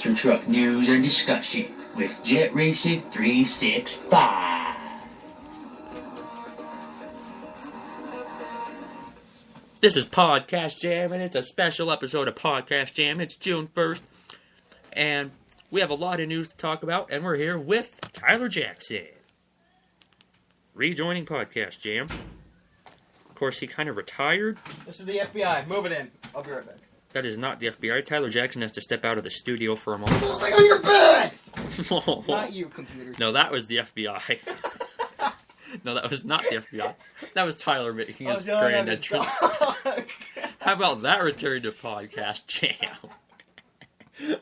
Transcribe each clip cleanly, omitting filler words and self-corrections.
monster truck news and discussion with Jet Racing 365. This is Podcast Jam, and it's a special episode of Podcast Jam. It's June 1st, and we have a lot of news to talk about, and we're here with Tyler Jackson, rejoining Podcast Jam. Of course, he kind of retired. This is the FBI. Move it in. I'll be right back. That is not the FBI. Tyler Jackson has to step out of the studio for a moment. Something on your bed! Not you, computer. No, that was the FBI. No, that was not the FBI. That was Tyler making his grand entrance. How about that return to Podcast Jam?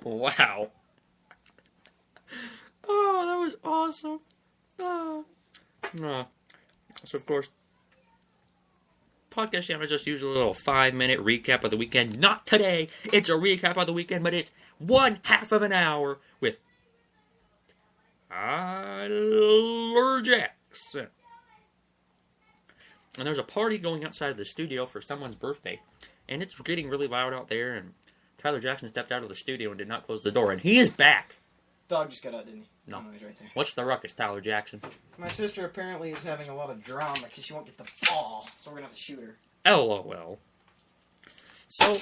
Wow. Oh, that was awesome. Oh. So, of course, Podcast Jam is just usually a little 5-minute recap of the weekend. Not today. It's a recap of the weekend, but it's one half of an hour with Tyler Jackson. And there's a party going outside of the studio for someone's birthday. And it's getting really loud out there. And Tyler Jackson stepped out of the studio and did not close the door. And he is back. Dog just got out, didn't he? No. He's right there. What's the ruckus, Tyler Jackson? My sister apparently is having a lot of drama because she won't get the ball. So we're going to have to shoot her. LOL. So,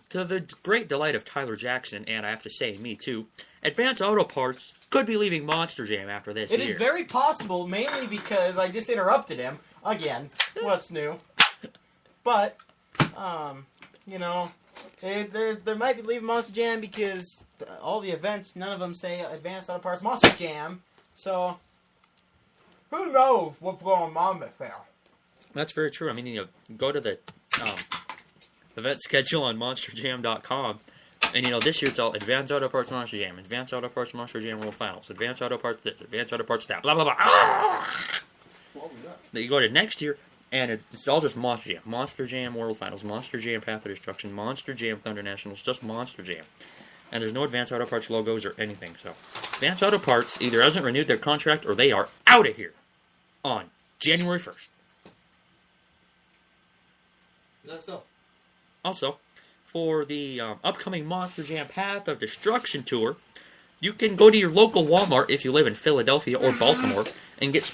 to the great delight of Tyler Jackson, and I have to say, me too, Advance Auto Parts could be leaving Monster Jam after this year. It is very possible, mainly because I just interrupted him. Again. What's new? But, you know, they might be leaving Monster Jam because all the events, none of them say Advanced Auto Parts Monster Jam. So, who knows what's going on with there? That's very true. I mean, you know, go to the event schedule on MonsterJam.com, and, you know, this year it's all Advanced Auto Parts Monster Jam, Advanced Auto Parts Monster Jam World Finals, Advanced Auto Parts this, Advanced Auto Parts that, blah, blah, blah. Ah! Then you go to next year, and it's all just Monster Jam. Monster Jam World Finals, Monster Jam Path of Destruction, Monster Jam Thunder Nationals, just Monster Jam. And there's no Advanced Auto Parts logos or anything, so Advanced Auto Parts either hasn't renewed their contract or they are out of here on January 1st. That's so. Also, for the upcoming Monster Jam Path of Destruction tour, you can go to your local Walmart if you live in Philadelphia or Baltimore and get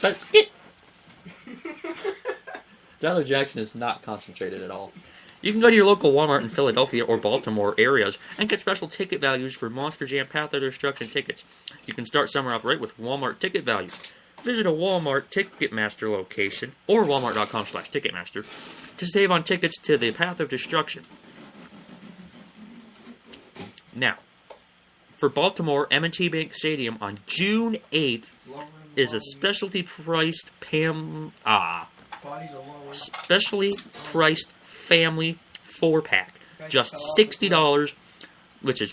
Tyler Jackson is not concentrated at all. You can go to your local Walmart in Philadelphia or Baltimore areas and get special ticket values for Monster Jam Path of Destruction tickets. You can start summer off right with Walmart ticket values. Visit a Walmart Ticketmaster location or walmart.com/Ticketmaster to save on tickets to the Path of Destruction. Now, for Baltimore, M&T Bank Stadium on June 8th is a specially priced family 4-pack. Just $60, which is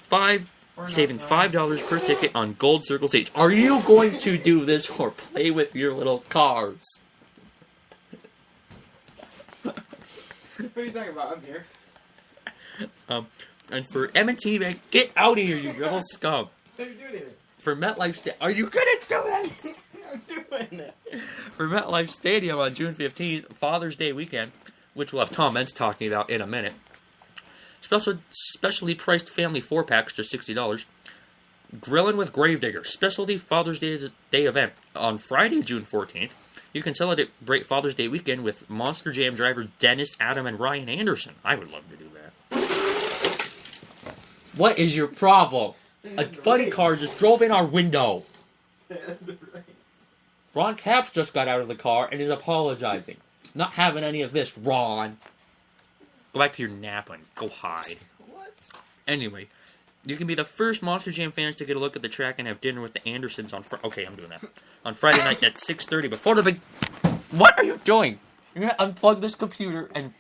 saving $5 per ticket on Gold Circle seats. Are you going to do this or play with your little cars? What are you talking about? I'm here. And for M&T Bank, get out of here, you little scum. What are you doing here? For MetLife are you gonna do this? I'm doing it. For MetLife Stadium on June 15th, Father's Day weekend, which we'll have Tom Entz talking about in a minute. Specially priced family 4-packs, just $60. Grillin' with Gravedigger, specialty Father's Day event on Friday, June 14th. You can celebrate Father's Day weekend with Monster Jam drivers Dennis, Adam, and Ryan Anderson. I would love to do that. What is your problem? A funny car just drove in our window. Ron Capps just got out of the car and is apologizing. Not having any of this, Ron. Go back to your nap and go hide. What? Anyway, you can be the first Monster Jam fans to get a look at the track and have dinner with the Andersons on Okay, I'm doing that. On Friday night at 6:30 before the big... What are you doing? You're going to unplug this computer and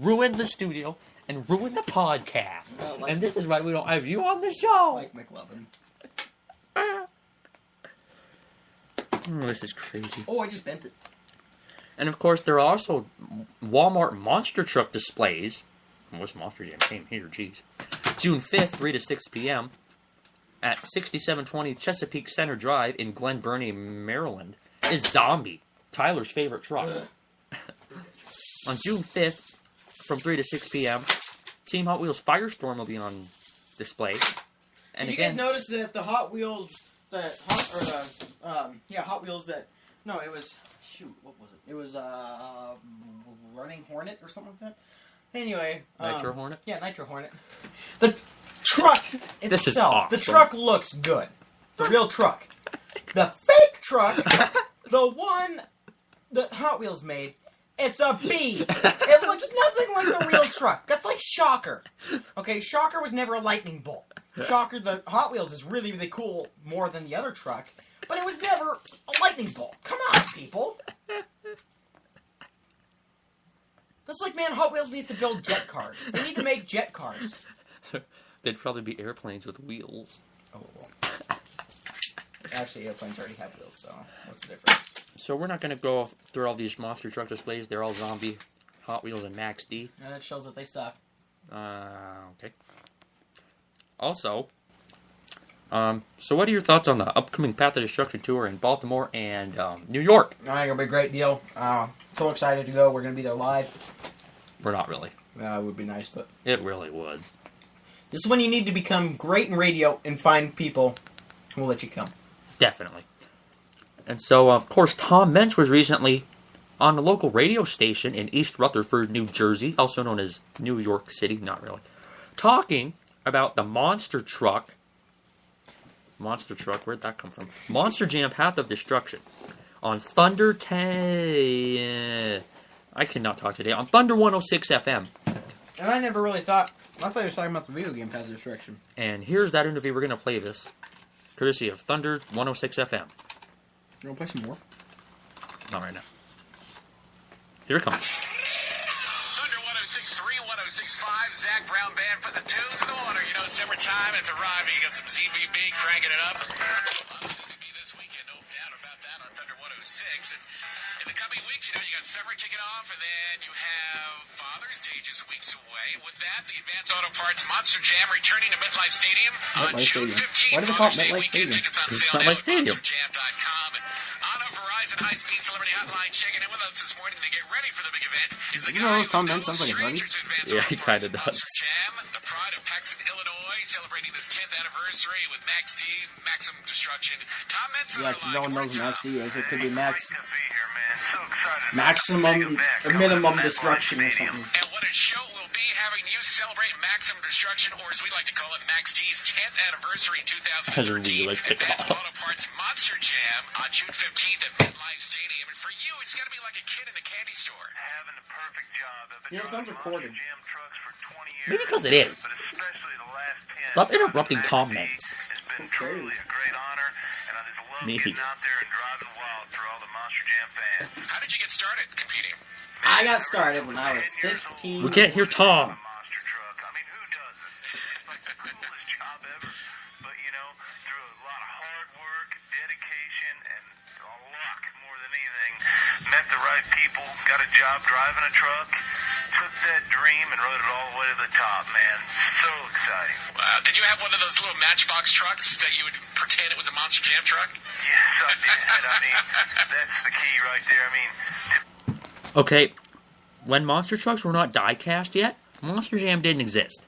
ruin the studio and ruin the podcast. And this is why we don't have you on the show. Like McLovin. Oh, this is crazy. Oh, I just bent it. And of course, there are also Walmart monster truck displays. I wish Monster Jam came here, jeez. June 5th, 3 to 6 p.m. at 6720 Chesapeake Center Drive in Glen Burnie, Maryland, is Zombie, Tyler's favorite truck. On June 5th, from 3 to 6 p.m., Team Hot Wheels Firestorm will be on display. And Did you guys notice that the Hot Wheels, Hot Wheels that, no, it was, what was it? It was, Running Hornet or something like that? Anyway. Nitro Hornet? Yeah, Nitro Hornet. The truck This is itself, awesome. the truck looks good. The real truck. The fake truck, the one that Hot Wheels made, it's a bee. It looks nothing like the real truck. That's like Shocker. Okay, Shocker was never a lightning bolt. Shocker, the Hot Wheels is really, really cool, more than the other truck, but it was never a lightning bolt. Come on, people. That's like, man, Hot Wheels needs to build jet cars. They need to make jet cars. They'd probably be airplanes with wheels. Oh, well. Actually, airplanes already have wheels, so what's the difference? So we're not going to go through all these monster truck displays. They're all zombie, Hot Wheels, and Max D. That shows that they suck. Okay. Also, so what are your thoughts on the upcoming Path of Destruction tour in Baltimore and New York? I think it'll be a great deal. So excited to go. We're going to be there live. We're not really. It would be nice, but... It really would. This is when you need to become great in radio and find people who will let you come. Definitely. And so, of course, Tom Mensch was recently on a local radio station in East Rutherford, New Jersey, also known as New York City, not really, talking about the monster truck. Monster truck, where'd that come from? Monster Jam Path of Destruction on Thunder 10. I cannot talk today. On Thunder 106 FM. And I never really thought... I thought he was talking about the video game Path of Destruction. And here's that interview. We're going to play this. Courtesy of Thunder 106 FM. You want to play some more? Not right now. Here it comes. Thunder 106.3, 106.5, Zach Brown Band for the tunes in the water. You know, summertime has arrived. You got some ZBB cranking it up. ZBB this weekend, no doubt about that on Thunder 106. And in the coming weeks, you know, you got summer kicking off, and then you have Father's Day just weeks away. With that, the Advanced Auto Parts Monster Jam returning to MetLife Stadium on June 15th. Why do they call it Father's Day MetLife weekend. Stadium? Tickets on It's sale now MetLife at Stadium. MonsterJam.com. And on a Verizon high-speed celebrity hotline, checking in with us this morning to get ready for the big event is the You guy know, who's Tom no Benz sounds like a buddy. stranger to Advanced Yeah, Auto he Parts kinda does. Monster Jam, the pride of Paxton, Illinois, celebrating this 10th anniversary with Max D, Maximum Destruction. Tom Benson. Yeah, because no one knows who Max D is. It could be Max... Great to be here, man. So excited. Maximum or minimum destruction or something. And what a show will be having you celebrate Maximum Destruction, or as we like to call it, Max D's 10th anniversary in 2013. As we like to Advanced call it. Auto Parts Monster Jam on June 15th at MetLife Stadium. And for you, it's got to be like a kid in a candy store. Having the perfect job. I've been You know, it sounds recorded. Jam trucks for 20 years. Maybe because it is. But especially the last 10. Stop interrupting comments. It's been truly a great honor, and I just love Me. getting out there and driving wild for all the Monster Jam fans. How did you get started competing? I got started when I was 15. We can't hear Tom. Monster truck. I mean, who doesn't? It's like the coolest job ever. But, you know, through a lot of hard work, dedication, and luck more than anything, met the right people, got a job driving a truck, took that dream and rode it all the way to the top, man. So exciting. Wow. Did you have one of those little Matchbox trucks that you would pretend it was a Monster Jam truck? Yes, I did. I mean, that's the key right there. I mean, Okay, when monster trucks were not die-cast yet, Monster Jam didn't exist.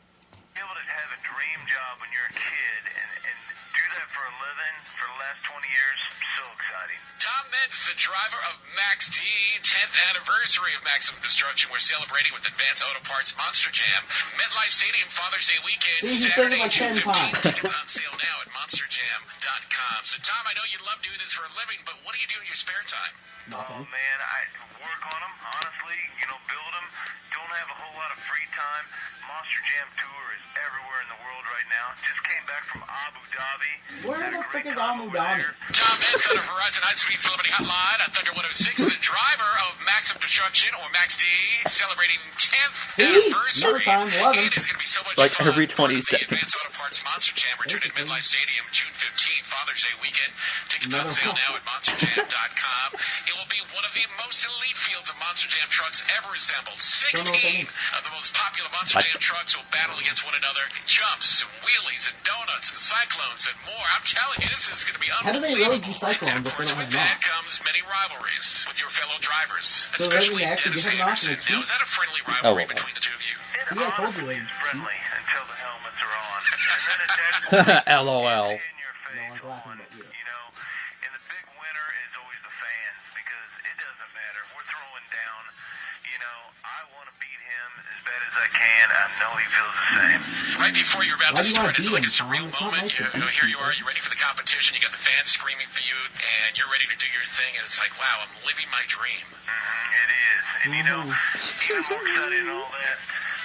be able to have a dream job when you're a kid and do that for a living for the last 20 years, so exciting. Tom Mentz, the driver of Max D, 10th anniversary of Maximum Destruction. We're celebrating with Advanced Auto Parts Monster Jam. MetLife Stadium Father's Day weekend, See, he says it Saturday, like June 10 15th. times. Tickets on sale now at MonsterJam.com. So, Tom, I know you love doing this for a living, but what do you do in your spare time? Nothing. Oh, man, I work on them, honestly, you know, build them. Don't have a whole lot of free time. Monster Jam Tour is everywhere in the world right now. Just came back from Abu Dhabi. Where Had a the great frick is time Abu over Dhabi? there. Tom Benz on a Verizon high-speed celebrity hotline on Thunder 106, the driver of Maximum Destruction, or Max D, celebrating 10th See? anniversary. Another time, 11. It is going to be so much Like fun. every 20 The Advanced seconds. Auto Parts Monster Jam returning to MetLife Stadium June 15th, Father's Day weekend. Tickets on Another sale one. now at MonsterJam.com. It will be one of the most elite fields of Monster Jam trucks ever assembled. Don't know what that 16 means. of the most popular Monster Jam trucks will battle against one another. Jumps, and wheelies, and donuts, and cyclones, and more. I'm telling you, this is going to be How do unbelievable. they really do cyclones And if of they course, don't with have that knobs? comes many rivalries with your fellow drivers, So does that mean especially they actually Dennis give them knobs Anderson. and Now, is that a friendly Oh, rivalry well. between the two of you? See, I told you they friendly until the helmets are on. And then at that point, LOL. in your face No one's laughing on, but you. you know, and the big winner is always the fans because it doesn't matter. We're throwing down. You know, I want to beat him as bad as I can. I know he feels the same. Right before you're about Why to do you wanna start, it's beat like him, a surreal Tom? It's not moment. nice to beat Here you people. are, you're ready for the competition. You got the fans screaming for you, and you're ready to do your thing. And it's like, wow, I'm living my dream. It is. And you know, even more excited and all that,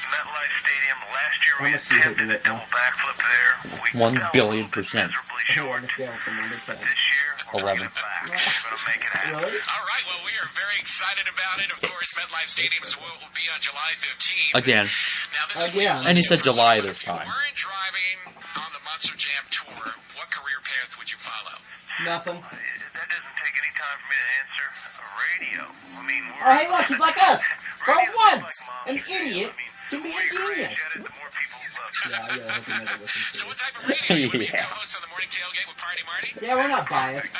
MetLife Stadium, last year we How much do you hate attempted me a right now? double backflip there. We 1 fell a billion little bit %. miserably Okay, short. on the scale from 1 to 10. This year, we're 11. bringing it back. We're going to make it happen. Really? All right, well, we are very excited about it. Of course, MetLife Stadium will be on July 15th. Again. Now, this Again. is And he said July But this if you time. weren't driving on the Monster Jam tour, what career path would you follow? Nothing. That doesn't take any time for me to answer. Radio. I mean, we're... Oh, hey, look, he's like us. For Radio's once, like an Monster Jam. idiot I mean, can be the a more you genius. cringe at it, the more people love it. Yeah, I really hope he never listens to So what this. type of radio? You would be a Yeah. co-host on the Morning Tailgate with Party Marty? Yeah, we're not biased.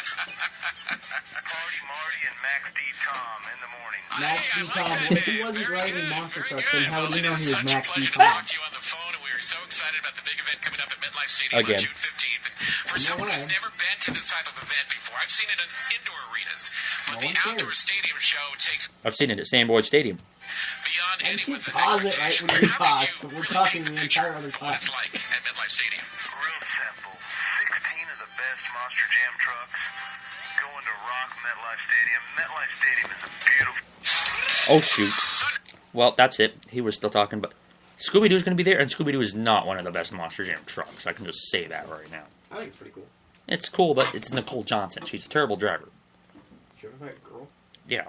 Party Marty and Max D. Tom in the morning. Max Hey, I D. like Tom. that If he name. wasn't Very driving good, monster very trucks, good. then how would Well, he know it he is was such a Max D. pleasure to Tom? talk to you on the phone, and we are so excited about the big event coming up at MetLife Stadium Again. on June 15th. And for someone who's never been to this type of event before, I've seen it in indoor arenas, but No the one cares. outdoor stadium show takes I've seen it at Sandboard Stadium. beyond And you anyone's pause it right expectation. when you How talk, can you but we're really talking paint the picture entire other of what time. it's like at MetLife Stadium? Real simple. 16 of the best Monster Jam trucks going to rock MetLife Stadium. MetLife Stadium is a beautiful... Oh, shoot. Well, that's it. He was still talking, but Scooby-Doo's going to be there, and Scooby-Doo is not one of the best Monster Jam trucks. I can just say that right now. I think it's pretty cool. It's cool, but it's Nicole Johnson. She's a terrible driver. Driven by a girl? Yeah.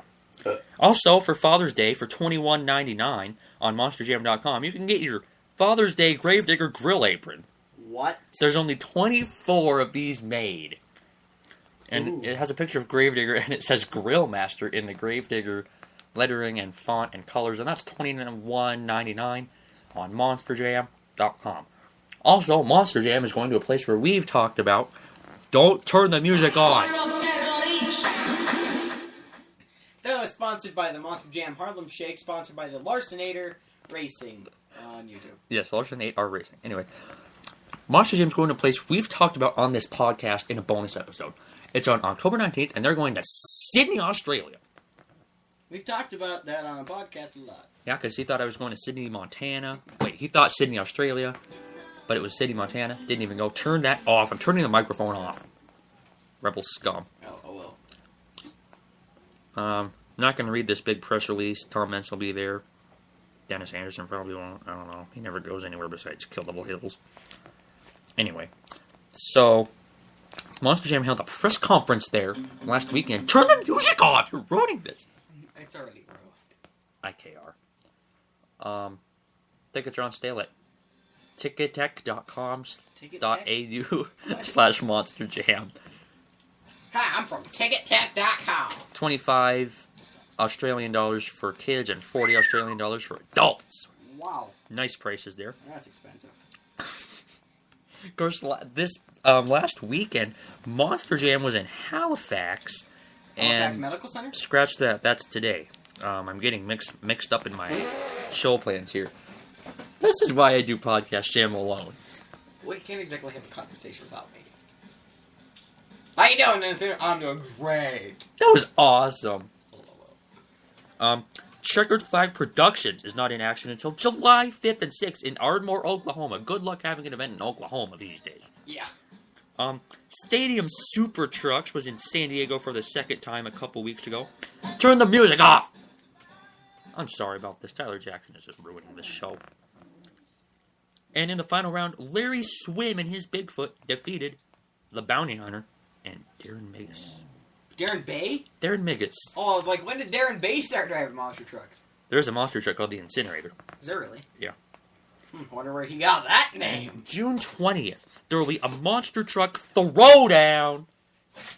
Also, for Father's Day, for $21.99 on MonsterJam.com, you can get your Father's Day Gravedigger grill apron. What? There's only 24 of these made. And Ooh. it has a picture of Gravedigger, and it says Grill Master in the Gravedigger lettering and font and colors, and that's $21.99 on MonsterJam.com. Also, Monster Jam is going to a place where we've talked about don't turn the music on. That was sponsored by the Monster Jam Harlem Shake, sponsored by the Larsonator Racing on YouTube. Yes, Larson 8 are racing. Anyway, Monster Jam's going to a place we've talked about on this podcast in a bonus episode. It's on October 19th, and they're going to Sydney, Australia. We've talked about that on a podcast a lot. Yeah, because he thought I was going to Sydney, Montana. Wait, he thought Sydney, Australia, but it was Sydney, Montana. Didn't even go. Turn that off. I'm turning the microphone off. Rebel scum. Oh I'm not going to read this big press release. Tom Mentz will be there. Dennis Anderson probably won't. I don't know. He never goes anywhere besides Kill Devil Hills. Anyway, so Monster Jam held a press conference there last weekend. Turn the music off! You're ruining this. It's already ruined. IKR. Tickets are on sale at tickettech.com.au/Monster Jam. Hi, I'm from TicketTech.com. 25 Australian dollars for kids and 40 Australian dollars for adults. Wow, Nice prices there. that's expensive. Of course, this last weekend, Monster Jam was in Halifax, Halifax and Medical Center? scratch that. That's today. I'm getting mixed up in my show plans here. This is why I do Podcast Jam alone. We can't exactly have a conversation without me. How you doing, Nathan? I'm doing great. That was awesome. Checkered Flag Productions is not in action until July 5th and 6th in Ardmore, Oklahoma. Good luck having an event in Oklahoma these days. Yeah. Stadium Super Trucks was in San Diego for the second time a couple weeks ago. Turn the music off! I'm sorry about this. Tyler Jackson is just ruining this show. And in the final round, Larry Swim and his Bigfoot defeated the Bounty Hunter and Darren Megas. Darren Bay? Darren Megas. Oh, I was like, when did Darren Bay start driving monster trucks? There's a monster truck called the Incinerator. Is there really? Yeah. Wonder where he got that name. June 20th, there will be a monster truck throwdown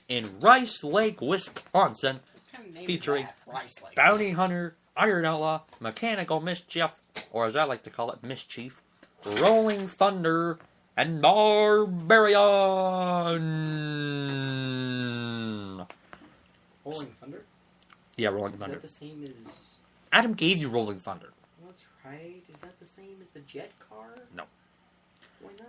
in Rice Lake, Wisconsin. kind of name Featuring is that? Rice like. Bounty Hunter, Iron Outlaw, Mechanical Mischief, or as I like to call it, Mischief, Rolling Thunder, and Barbarian. Rolling Thunder? Yeah, Rolling Is Thunder. that the same as... Adam gave you Rolling Thunder. That's right. Is that the same as the jet car? No. Why not?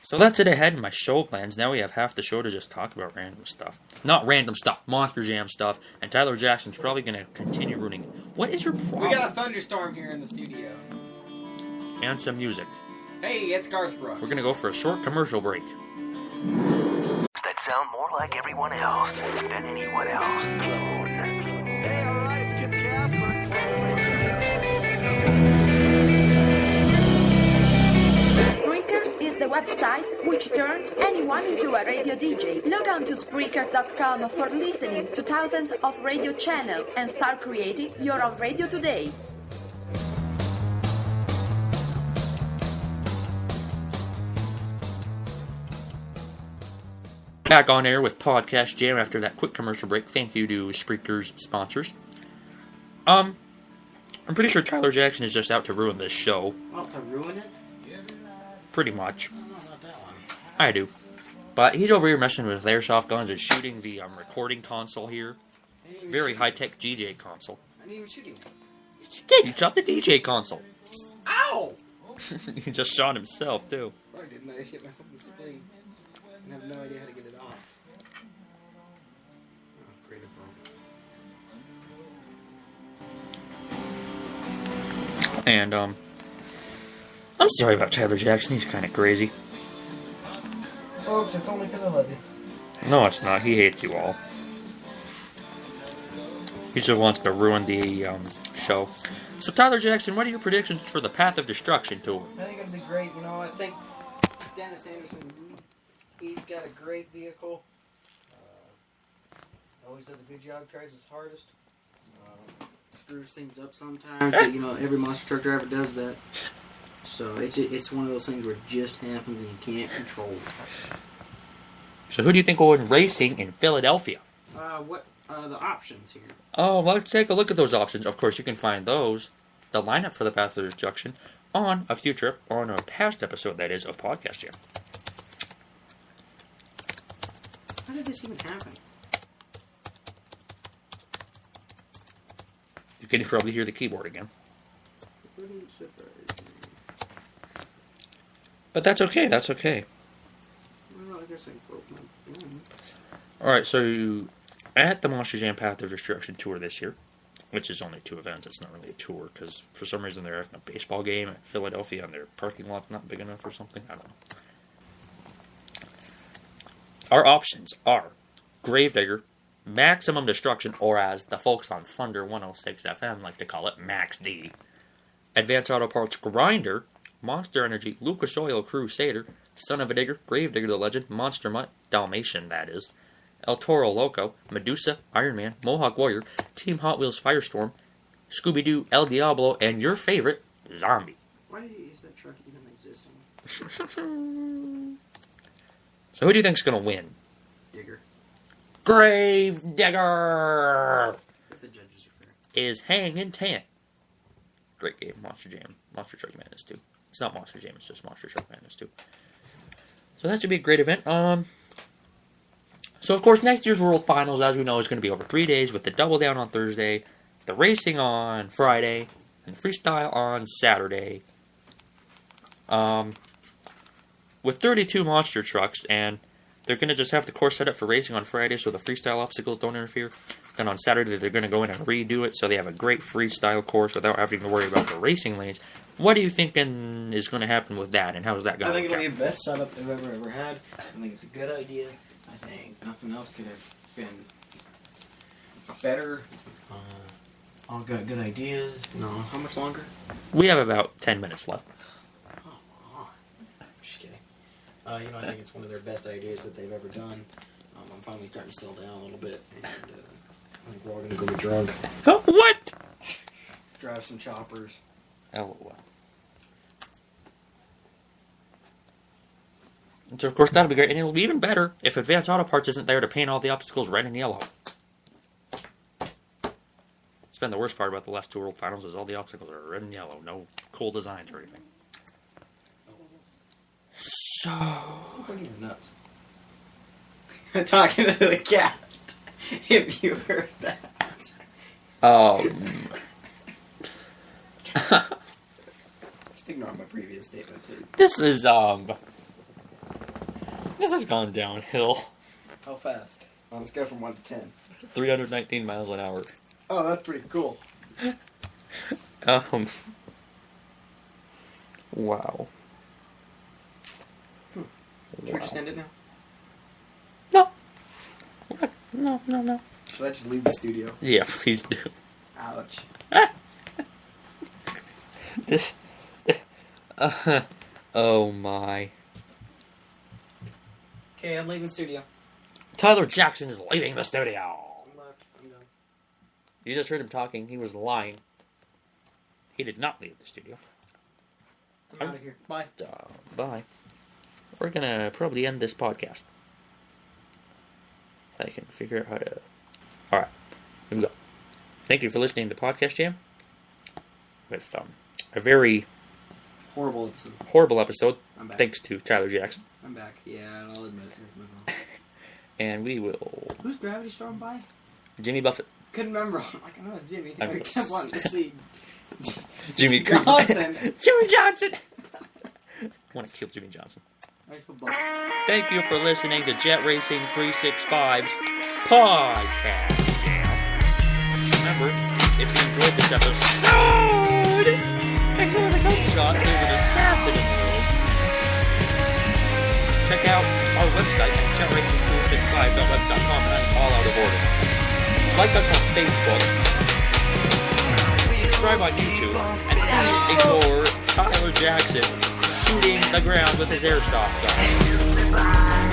So that's it ahead in my show plans. Now we have half the show to just talk about random stuff. Not random stuff, Monster Jam stuff, and Tyler Jackson's probably going to continue ruining it. What is your problem? We got a thunderstorm here in the studio. And some music. Hey, it's Garth Brooks. We're going to go for a short commercial break. That sound more like everyone else than anyone else. Hey, alright, it's Kip Casper. Spreaker is the website which turns anyone into a radio DJ. Log on to Spreaker.com for listening to thousands of radio channels and start creating your own radio today. Back on air with Podcast Jam after that quick commercial break. Thank you to Spreaker's sponsors. I'm pretty sure Tyler Jackson is just out to ruin this show. Out to ruin it? Pretty much. I don't know about that one. I do. But he's over here messing with airsoft guns and shooting the recording console here. I didn't even Very shoot high-tech DJ console. I didn't even shoot him. You did. You shot the DJ console. Ow! He just shot himself, too. I didn't. I hit myself in the spleen. And I have no idea how to get it off. Oh, great, it broke. And, I'm sorry about Tyler Jackson. He's kind of crazy. Folks, it's only because I love you. No, it's not. He hates you all. He just wants to ruin the show. So, Tyler Jackson, what are your predictions for the Path of Destruction tour? I think it'll be great. You know, I think Dennis Anderson, he's got a great vehicle. Always does a good job, tries his hardest. Screws things up sometimes, but you know, every monster truck driver does that. So it's one of those things where it just happens and you can't control it. So, who do you think will win racing in Philadelphia? What are the options here? Oh, let's take a look at those options. Of course, you can find those, the lineup for the Path of Destruction, on a future, on a past episode, that is, of Podcast Jam. How did this even happen? You can probably hear the keyboard again. Wouldn't surprise me. But that's okay, that's okay. Well, I guess I broke my phone. Alright, so at the Monster Jam Path of Destruction tour this year, which is only 2 events, it's not really a tour, because for some reason they're having a baseball game at Philadelphia and their parking lot's not big enough or something, I don't know. Our options are Gravedigger, Maximum Destruction, or as the folks on Thunder 106 FM like to call it, Max D, Advanced Auto Parts Grinder, Monster Energy, Lucas Oil Crusader, Son of a Digger, Gravedigger the Legend, Monster Mutt, Dalmatian that is, El Toro Loco, Medusa, Iron Man, Mohawk Warrior, Team Hot Wheels Firestorm, Scooby-Doo, El Diablo, and your favorite, Zombie. Why is that truck even existing? So who do you think's going to win? Digger. Gravedigger If the judges are fair. is hanging 10. Great game, Monster Jam. Monster Truck Madness 2. It's not Monster Jam, it's just Monster Truck Madness 2. So that should be a great event. So of course, next year's World Finals, as we know, is going to be over 3 days with the Double Down on Thursday, the racing on Friday, and the freestyle on Saturday. With 32 monster trucks, and they're going to just have the course set up for racing on Friday so the freestyle obstacles don't interfere. Then on Saturday, they're going to go in and redo it so they have a great freestyle course without having to worry about the racing lanes. What are you thinking is going to happen with that, and how's that going I to think work it'll out? be the best setup they've ever had. I think it's a good idea. I think nothing else could have been better. All got good ideas. No, how much longer? We have about 10 minutes left. Just kidding. I think it's one of their best ideas that they've ever done. I'm finally starting to settle down a little bit, and I think we're all going to go get drunk, What? drive some choppers. LOL. And so, of course, that'll be great, and it'll be even better if Advanced Auto Parts isn't there to paint all the obstacles red and yellow. It's been the worst part about the last two World Finals is all the obstacles are red and yellow. No cool designs or anything. So... Look at your nuts. I'm talking to the cat. If you heard that. Just ignore my previous statement, please. This has gone downhill. How fast? On a scale from 1 to 10. 319 miles an hour. Oh, that's pretty cool. Wow. Should we just end it now? No. Should I just leave the studio? Yeah, please do. Ouch. This... oh my. Okay, I'm leaving the studio. Tyler Jackson is leaving the studio. I'm left. I'm done. You just heard him talking. He was lying. He did not leave the studio. I'm out of here. Bye. Bye. We're gonna probably end this podcast. I can figure out how to... Alright. Here we go. Thank you for listening to Podcast Jam. With a very... Horrible episode. I'm back. Thanks to Tyler Jackson. I'm back. Yeah, I'll admit it. And we will... Who's Gravity Storm by? Jimmy Buffett. Couldn't remember. I'm like, I know it's Jimmy. I'm I kept wanting to see Jimmy Johnson. Jimmy Johnson! I want to kill Jimmy Johnson. Thank you for listening to Jet Racing 365's Podcast Jam. Remember, if you enjoyed this episode, ignore the gunshots, there's an assassin in the room. Check out our website at jetracing365.webs.com, and I'm all out of order. Like us on Facebook, subscribe on YouTube, and please ignore Tyler Jackson shooting the ground with his airsoft gun.